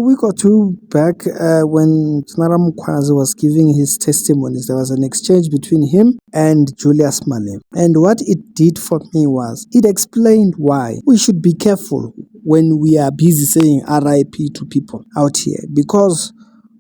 week or two back, when General Mkhwanazi was giving his testimonies, there was an exchange between him and Julius Malema. And what it did for me was, it explained why we should be careful when we are busy saying R.I.P to people out here, because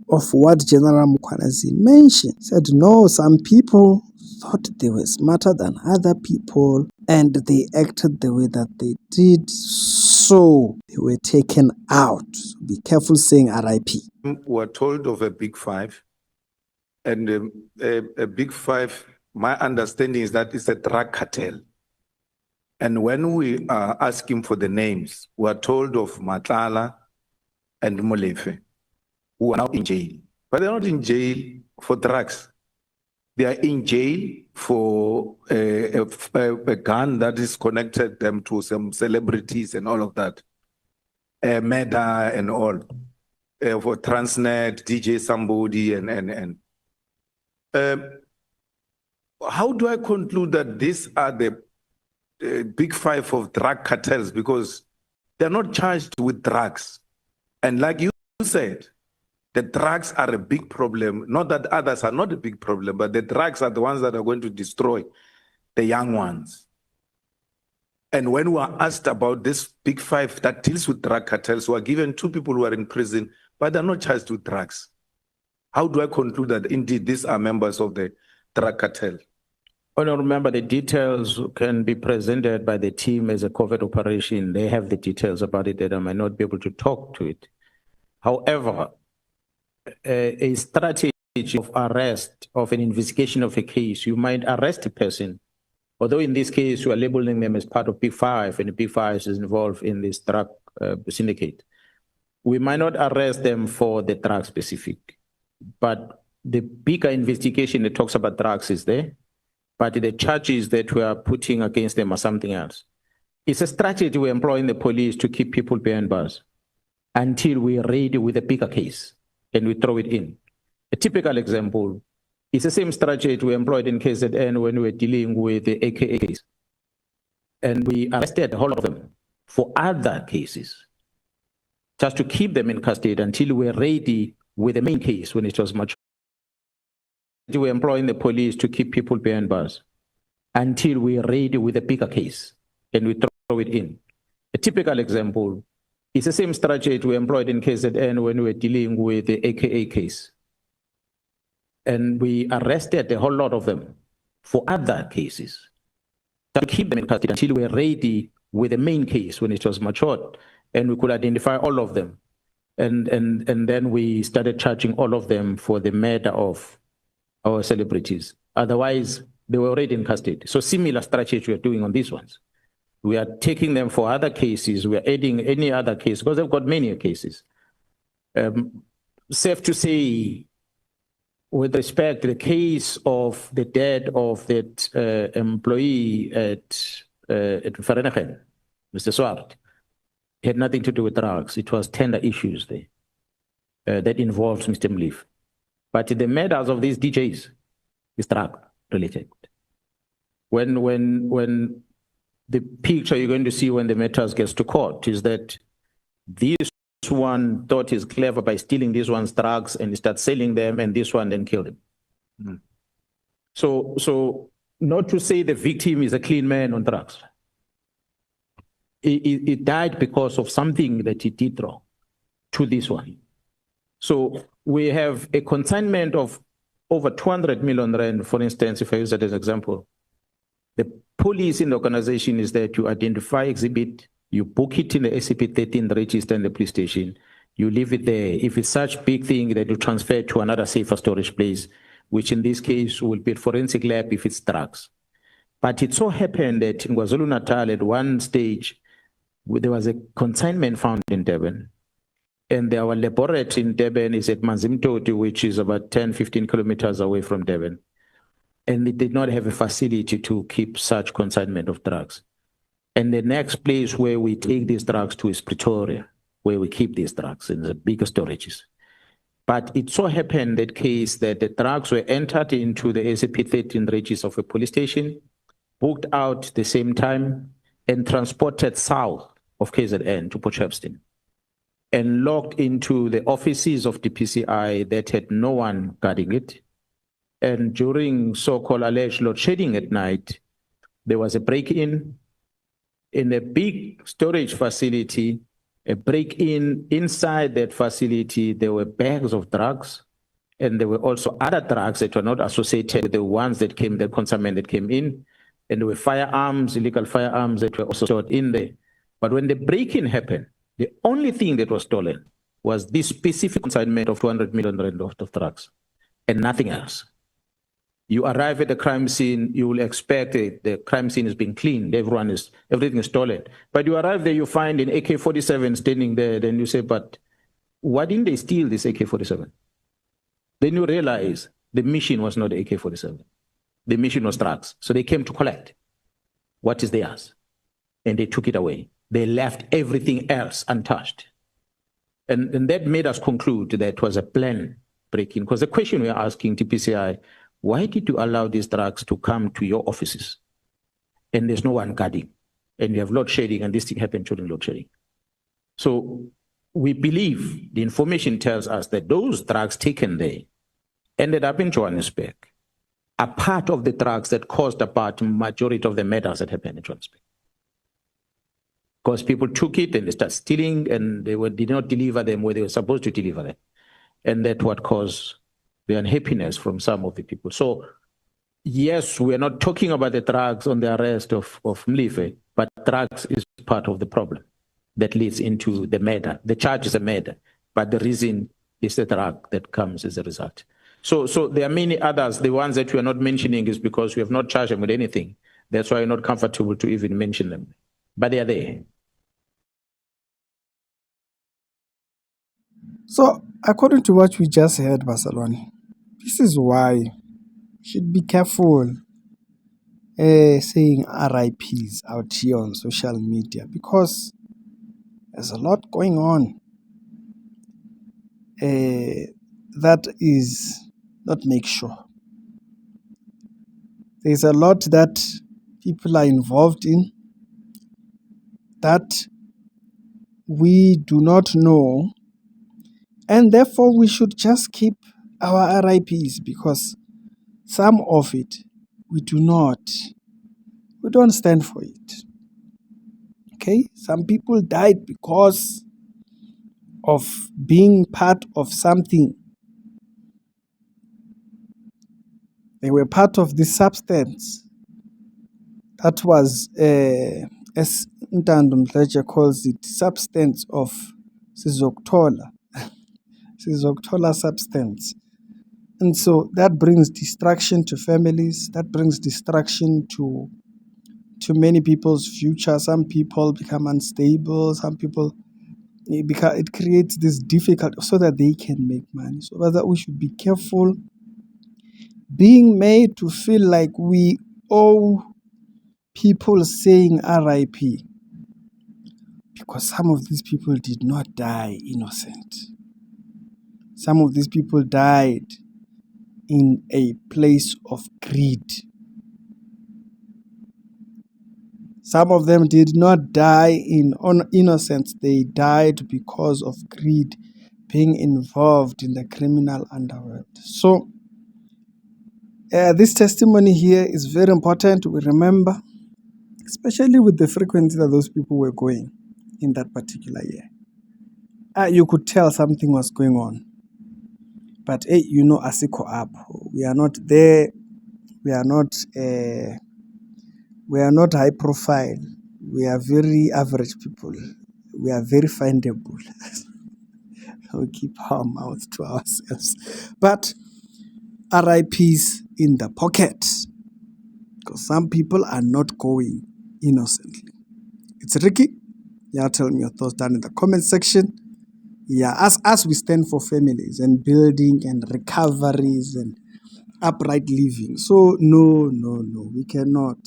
of what General Mkhwanazi mentioned. He said, no, some people thought they were smarter than other people and they acted the way that they did, so they were taken out. So be careful saying R.I.P. We're told of a big five, and a big five, my understanding is that it's a drug cartel. And when we are asking for the names, we're told of Matlala and Molefe, who are now in jail. But they're not in jail for drugs. They are in jail for a gun that is connected them to some celebrities and all of that. Meta and all. For Transnet, DJ somebody and how do I conclude that these are the big five of drug cartels? Because they're not charged with drugs. And like you said, the drugs are a big problem. Not that others are not a big problem, but the drugs are the ones that are going to destroy the young ones. And when we are asked about this big five that deals with drug cartels, we are given two people who are in prison, but they're not charged with drugs. How do I conclude that indeed these are members of the drug cartel? Honorable Member, the details can be presented by the team as a covert operation. They have the details about it that I might not be able to talk to it. However, a strategy of arrest, of an investigation of a case, you might arrest a person, although in this case you are labeling them as part of Big Five, and the Big Five is involved in this drug syndicate. We might not arrest them for the drug specific, but the bigger investigation that talks about drugs is there, but the charges that we are putting against them are something else. It's a strategy we employ in the police to keep people behind bars until we are ready with a bigger case and we throw it in. A typical example is the same strategy we employed in KZN when we were dealing with the AKA case. And we arrested a whole lot of them for other cases, just to keep them in custody until we were ready with the main case when it was much. We employ in the police to keep people behind bars until we are ready with a bigger case and we throw it in. A typical example is the same strategy we employed in KZN when we were dealing with the AKA case. And we arrested a whole lot of them for other cases, to keep them in custody until we were ready with the main case when it was matured and we could identify all of them. And then we started charging all of them for the murder of our celebrities. Otherwise, they were already in custody. So similar strategy we are doing on these ones. We are taking them for other cases. We are adding any other case because they've got many cases. Safe to say, with respect to the case of the death of that employee at Vereeniging, Mr. Swart, it had nothing to do with drugs. It was tender issues there that involves Mr. Mleef. But the murders of these DJs is drug related. When the picture you're going to see when the matters gets to court is that this one thought he's clever by stealing this one's drugs and he starts selling them, and this one then killed him. Mm. So not to say the victim is a clean man on drugs. He died because of something that he did wrong to this one. So we have a consignment of over 200 million rand, for instance, if I use that as an example. The police in the organization is that you identify exhibit, you book it in the SCP-13 register in the police station, you leave it there. If it's such big thing that you transfer it to another safer storage place, which in this case will be a forensic lab if it's drugs. But it so happened that in KwaZulu-Natal at one stage, there was a consignment found in Durban. And our laboratory in Durban is at Manzimtoti, which is about 10, 15 kilometers away from Durban. And it did not have a facility to keep such consignment of drugs. And the next place where we take these drugs to is Pretoria, where we keep these drugs in the bigger storages. But it so happened that case that the drugs were entered into the SCP-13 register of a police station, booked out the same time, and transported south of KZN to Port Shepstone. and locked into the offices of the PCI that had no one guarding it. And during so-called alleged load shedding at night, there was a break-in in a big storage facility, a break-in inside that facility. There were bags of drugs, and there were also other drugs that were not associated with the ones that came, the consignment that came in. And there were firearms, illegal firearms that were also stored in there. But when the break-in happened, the only thing that was stolen was this specific consignment of 200 million rand of drugs and nothing else. You arrive at the crime scene, you will expect it. The crime scene is being cleaned, everything is stolen. But you arrive there, you find an AK-47 standing there, then you say, but why didn't they steal this AK-47? Then you realize the mission was not the AK-47. The mission was drugs. So they came to collect what is theirs, and they took it away. They left everything else untouched. And that made us conclude that it was a plan break-in. Because the question we are asking TPCI, why did you allow these drugs to come to your offices and there's no one guarding, and you have load shedding, and this thing happened during load shedding? So we believe the information tells us that those drugs taken there ended up in Johannesburg are part of the drugs that caused about majority of the murders that happened in Johannesburg. Because people took it and they started stealing, and they did not deliver them where they were supposed to deliver them. And that's what caused the unhappiness from some of the people. So yes, we're not talking about the drugs on the arrest of Mlive, but drugs is part of the problem that leads into the murder. The charge is a murder, but the reason is the drug that comes as a result. So there are many others. The ones that we are not mentioning is because we have not charged them with anything. That's why we're not comfortable to even mention them. But they are there. So, according to what we just heard, Barcelona, this is why you should be careful saying R.I.Ps out here on social media, because there's a lot going on that is not make sure. There's a lot that people are involved in that we do not know, and therefore we should just keep our R.I.Ps, because some of it we don't stand for it. Okay, some people died because of being part of something. They were part of this substance that was, as Ntando Mdletshe calls it, substance of Sizokuthola. Sizokuthola substance. And so that brings destruction to families, that brings destruction to many people's future. Some people become unstable, some people, it creates this difficulty so that they can make money. So that we should be careful being made to feel like we owe people saying R.I.P, because some of these people did not die innocent. Some of these people died in a place of greed. Some of them did not die in innocence. They died because of greed, being involved in the criminal underworld. So this testimony here is very important. We remember, especially with the frequency that those people were going in that particular year. You could tell something was going on. But hey, asiko up. We are not there. We are not high profile. We are very average people. We are very findable. We keep our mouth to ourselves. But R.I.Ps in the pocket, because some people are not going innocently. It's Ricky. Yeah, tell me your thoughts down in the comment section. Yeah, as we stand for families and building and recoveries and upright living. So no, we cannot.